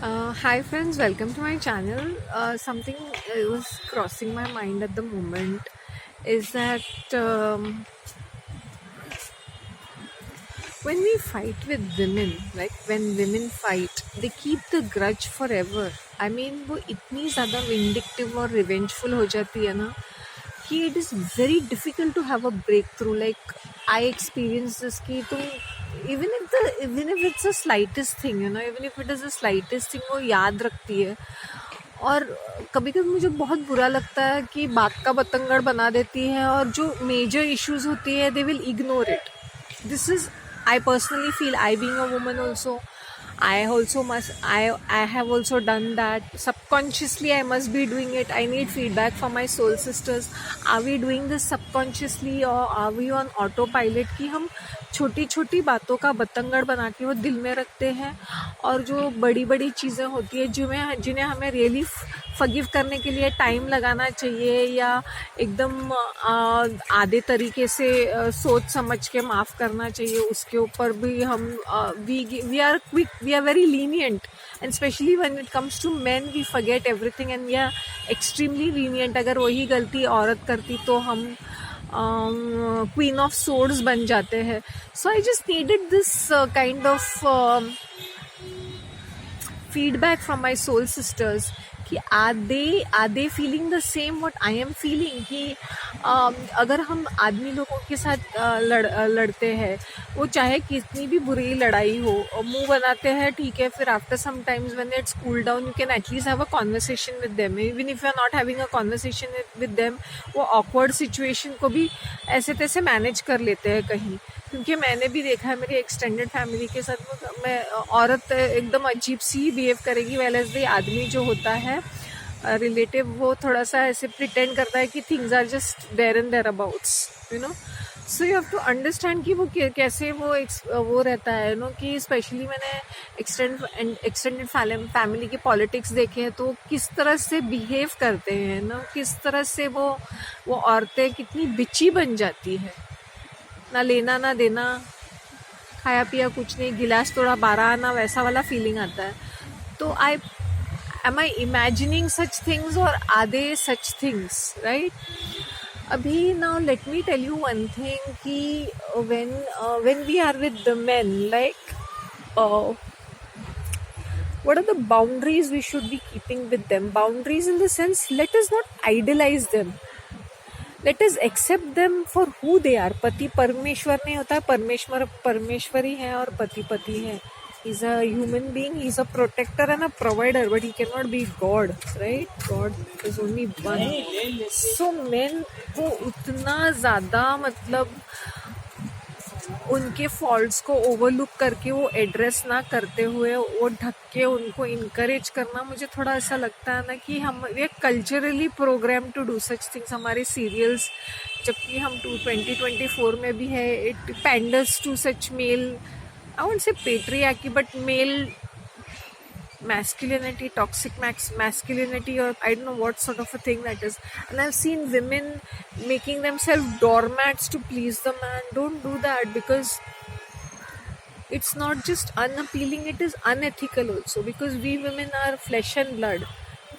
Hi friends, welcome to my channel. Something was crossing my mind at the moment is that when we fight with women, like when women fight, they keep the grudge forever. I mean, वो इतनी ज़्यादा vindictive और revengeful हो जाती है ना कि it is very difficult to have a breakthrough. Like I experienced this कि तुम even if it's the slightest thing, even if it is the slightest thing, वो याद रखती है. और कभी कभी मुझे बहुत बुरा लगता है कि बात का बतंगड़ बना देती है और जो मेजर इश्यूज होती है they will ignore it. This is, I personally feel, I being a woman also, I have also done that. Subconsciously I must be doing it. I need feedback from my soul sisters. Are we doing this subconsciously or are we on autopilot कि हम छोटी छोटी बातों का बतंगड़ बना के वो दिल में रखते हैं और जो बड़ी बड़ी चीज़ें होती है जिन्हें हमें रियली फॉरगिव करने के लिए टाइम लगाना चाहिए या एकदम आधे तरीके से सोच समझ के माफ़ करना चाहिए, उसके ऊपर भी हम we are very lenient. And specially when it comes to men we forget everything and we are extremely lenient. अगर वही गलती औरत करती तो हम क्वीन ऑफ सोर्ड्स बन जाते हैं. So I just needed this kind of feedback from my soul sisters कि are they feeling the same what I am feeling कि अगर हम आदमी लोगों के साथ लड़ते हैं, वो चाहे कितनी भी बुरी लड़ाई हो, मुंह बनाते हैं ठीक है, फिर after some times when it's cool down you can at least have a conversation with them. Even if you are not having a conversation with them, वो ऑकवर्ड सिचुएशन को भी ऐसे तैसे मैनेज कर लेते हैं कहीं. क्योंकि मैंने भी देखा है मेरी एक्सटेंडेड फैमिली के साथ, मैं औरत एकदम अजीब सी बिहेव करेगी, वेल एज द आदमी जो होता है रिलेटिव, वो थोड़ा सा ऐसे प्रिटेंड करता है कि things are just there and thereabouts, so you have to understand कि वो कैसे वो रहता है, कि स्पेशली मैंने एक्सटेंडेड फैमिली के पॉलिटिक्स देखे हैं तो किस तरह से बिहेव करते हैं, किस तरह से वो औरतें कितनी बिची बन जाती है, ना लेना ना देना, खाया पिया कुछ नहीं, गिलास तोड़ा 12 आना, वैसा वाला फीलिंग आता है. तो am I imagining such things or are they such things, right? अभी now let me tell you one thing कि when we are with the men, like what are the boundaries we should be keeping with them? Boundaries in the sense, let us not idolize them. Let us accept them for who they are. पति परमेश्वर नहीं होता है, परमेश्वरी है और पति पति है. He is a human being, he is a protector and a provider, but he can not be god, right? God is only one. So men को उतना ज़्यादा मतलब उनके फॉल्ट्स को ओवरलुक करके वो एड्रेस ना करते हुए वो ढक के उनको इनकरेज करना, मुझे थोड़ा ऐसा लगता है ना कि हम we are culturally programme to do such things. हमारे सीरियल्स, जबकि हम 2024 में भी है, it panders to such male, I won't say patriarchy, but male masculinity, toxic masculinity, or I don't know what sort of a thing that is. And I've seen women making themselves doormats to please the man. Don't do that, because it's not just unappealing, it is unethical also, because we women are flesh and blood.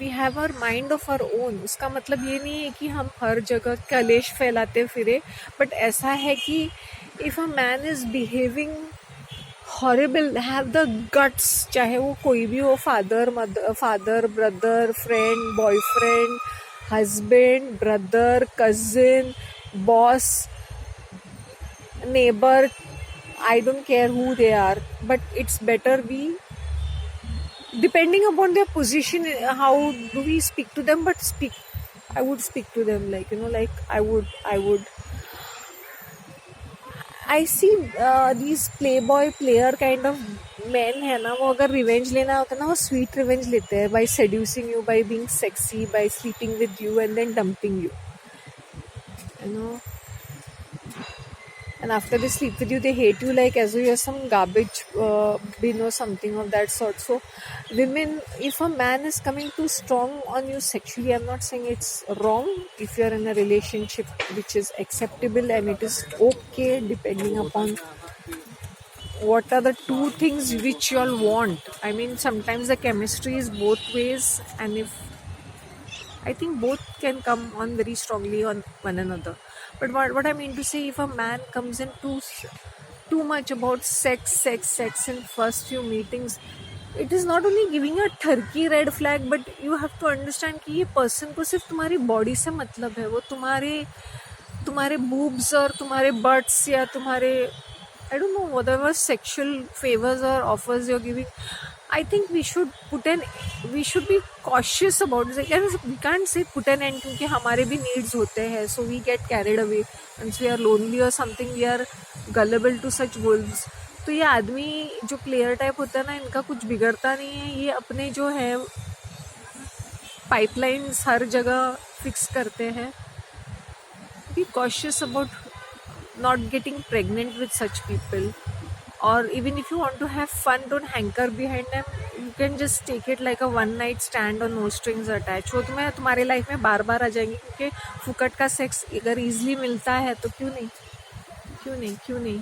We have our mind of our own. उसका मतलब ये नहीं है कि हम हर जगह कलेश फैलाते फिरे, बट ऐसा है कि if a man is behaving horrible, have the guts, चाहे वो कोई भी हो, father brother, friend, boyfriend, husband, brother, cousin, boss, neighbour, I don't care who they are, but it's better we, depending upon their position, how do we speak to them, but I would speak to them like, like I would I see these playboy player kind of men है ना, वो अगर revenge लेना होता है ना, वो sweet revenge लेते हैं by seducing you, by being sexy, by sleeping with you and then dumping you, and after they sleep with you they hate you like as though you're some garbage bin or something of that sort. So women, if a man is coming too strong on you sexually, I'm not saying it's wrong if you're in a relationship which is acceptable and it is okay depending upon what are the two things which you all want. I mean, sometimes the chemistry is both ways, and if I think both can come on very strongly on one another. But what I mean to say, if a man comes in too much about sex in first few meetings, it is not only giving a turkey red flag, but you have to understand कि ये person को सिर्फ तुम्हारी body से मतलब है, वो तुम्हारे boobs और तुम्हारे butts या तुम्हारे I don't know whatever sexual favors or offers you're giving. I think we should be cautious about this. We can't say put an end क्योंकि हमारे भी needs होते हैं, so we get carried away once we are lonely or something, we are gullible to such wolves. तो ये आदमी जो player type होता है ना, इनका कुछ बिगड़ता नहीं है, ये अपने जो है पाइपलाइंस हर जगह फिक्स करते हैं. Be cautious about not getting pregnant with such people. Or even if you want to have fun, don't hanker behind them. You can just take it like a one night stand or no strings attached. वो तुम्हारे life में बार बार आ जाएंगे क्योंकि फुकट का sex अगर easily मिलता है तो क्यों नहीं.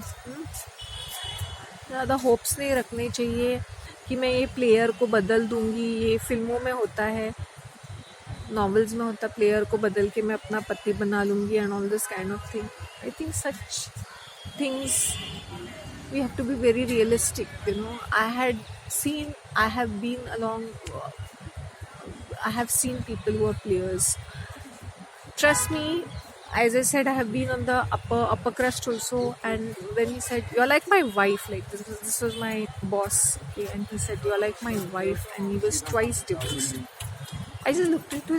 ज़्यादा होप्स नहीं रखने चाहिए कि मैं ये प्लेयर को बदल दूंगी. ये फिल्मों में होता है, नॉवेल्स में होता, प्लेयर को बदल के मैं अपना पति बना लूँगी and all this kind of thing. I think such things we have to be very realistic, you know. I have seen people who are players. Trust me, as I said, I have been on the upper crust also, and when he said you're like my wife, like this was my boss, okay, and he said you're like my wife, and he was twice divorced. I just looked into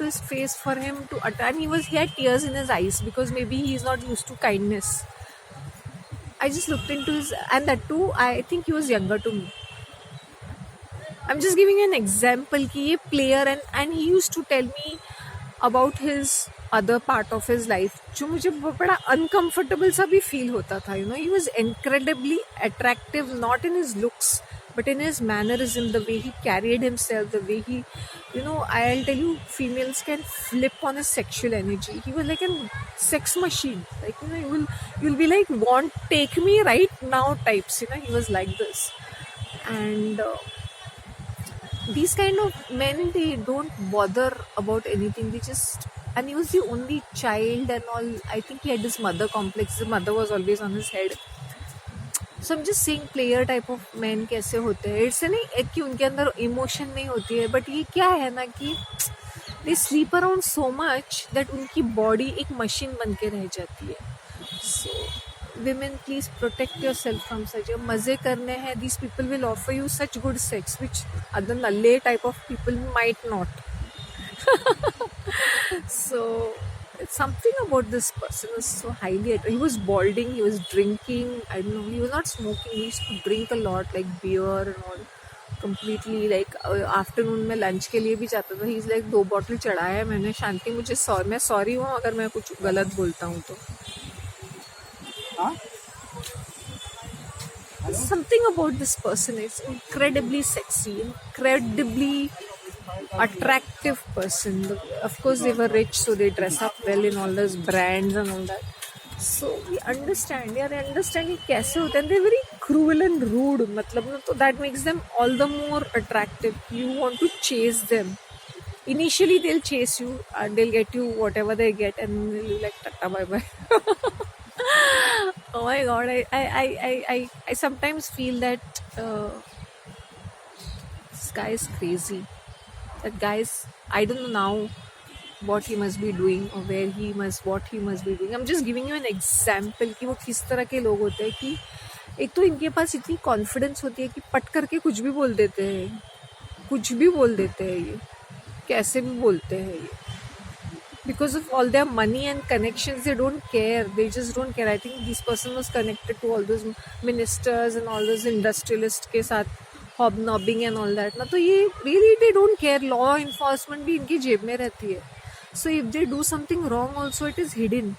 his face for him to and he had tears in his eyes because maybe he is not used to kindness. I just looked into his, and that too, I think he was younger to me. I'm just giving an example कि ये player and he used to tell me about his other part of his life जो मुझे बड़ा uncomfortable सा भी feel होता था. You know, he was incredibly attractive, not in his looks, but in his mannerism, the way he carried himself, the way he, you know, I'll tell you, females can flip on his sexual energy. He was like a sex machine. Like, you know, you'll be like, take me right now types, you know, he was like this. And these kind of men, they don't bother about anything. They just, and he was the only child and all. I think he had this mother complex. The mother was always on his head. So I'm just saying player type of men कैसे होते हैं. इससे नहीं कि उनके अंदर emotion नहीं होती है, बट ये क्या है ना कि they sleep around so much that उनकी बॉडी एक मशीन बन के रह जाती है. So women, please protect yourself from such. मज़े करने हैं, these people will offer you such good sex which other nalle type of people might not. So something about this person was so highly attractive. He was balding, he was drinking, I don't know, he was not smoking, he used to drink a lot, like beer and all, completely. Like afternoon में lunch के लिए भी जाता था. He is like 2 bottle चढ़ाया है मैंने. शांति, मुझे मैं सॉरी हूँ अगर मैं कुछ गलत बोलता हूँ तो. Something about this person is incredibly sexy, incredibly attractive person. Of course they were rich, so they dress up well in all those brands and all that. So we understand कि कैसे होते हैं. They're very cruel and rude, मतलब ना, तो that makes them all the more attractive. You want to chase them. Initially they'll chase you and they'll get you whatever they get, and they'll be like tata bye bye. Oh my god, I sometimes feel that this guy is crazy. That guys, I don't know now what he must be doing or what he must be doing. I'm just giving you an example कि वो किस तरह के लोग होते हैं कि एक तो इनके पास इतनी कॉन्फिडेंस होती है कि पट करके कुछ भी बोल देते हैं ये कैसे भी बोलते हैं ये. Because of all their money and connections, they don't care. They just don't care. I think this person was connected to all those ministers and all those industrialists के साथ hobnobbing and all that. ना तो ये really they don't care. Law enforcement भी इनकी जेब में रहती है. So if they do something wrong also, it is hidden.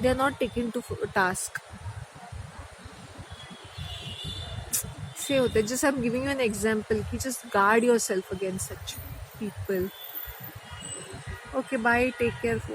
They are not taken to task. से होते हैं. Just I'm giving you an example कि just guard yourself against such people. Okay, bye. Take care.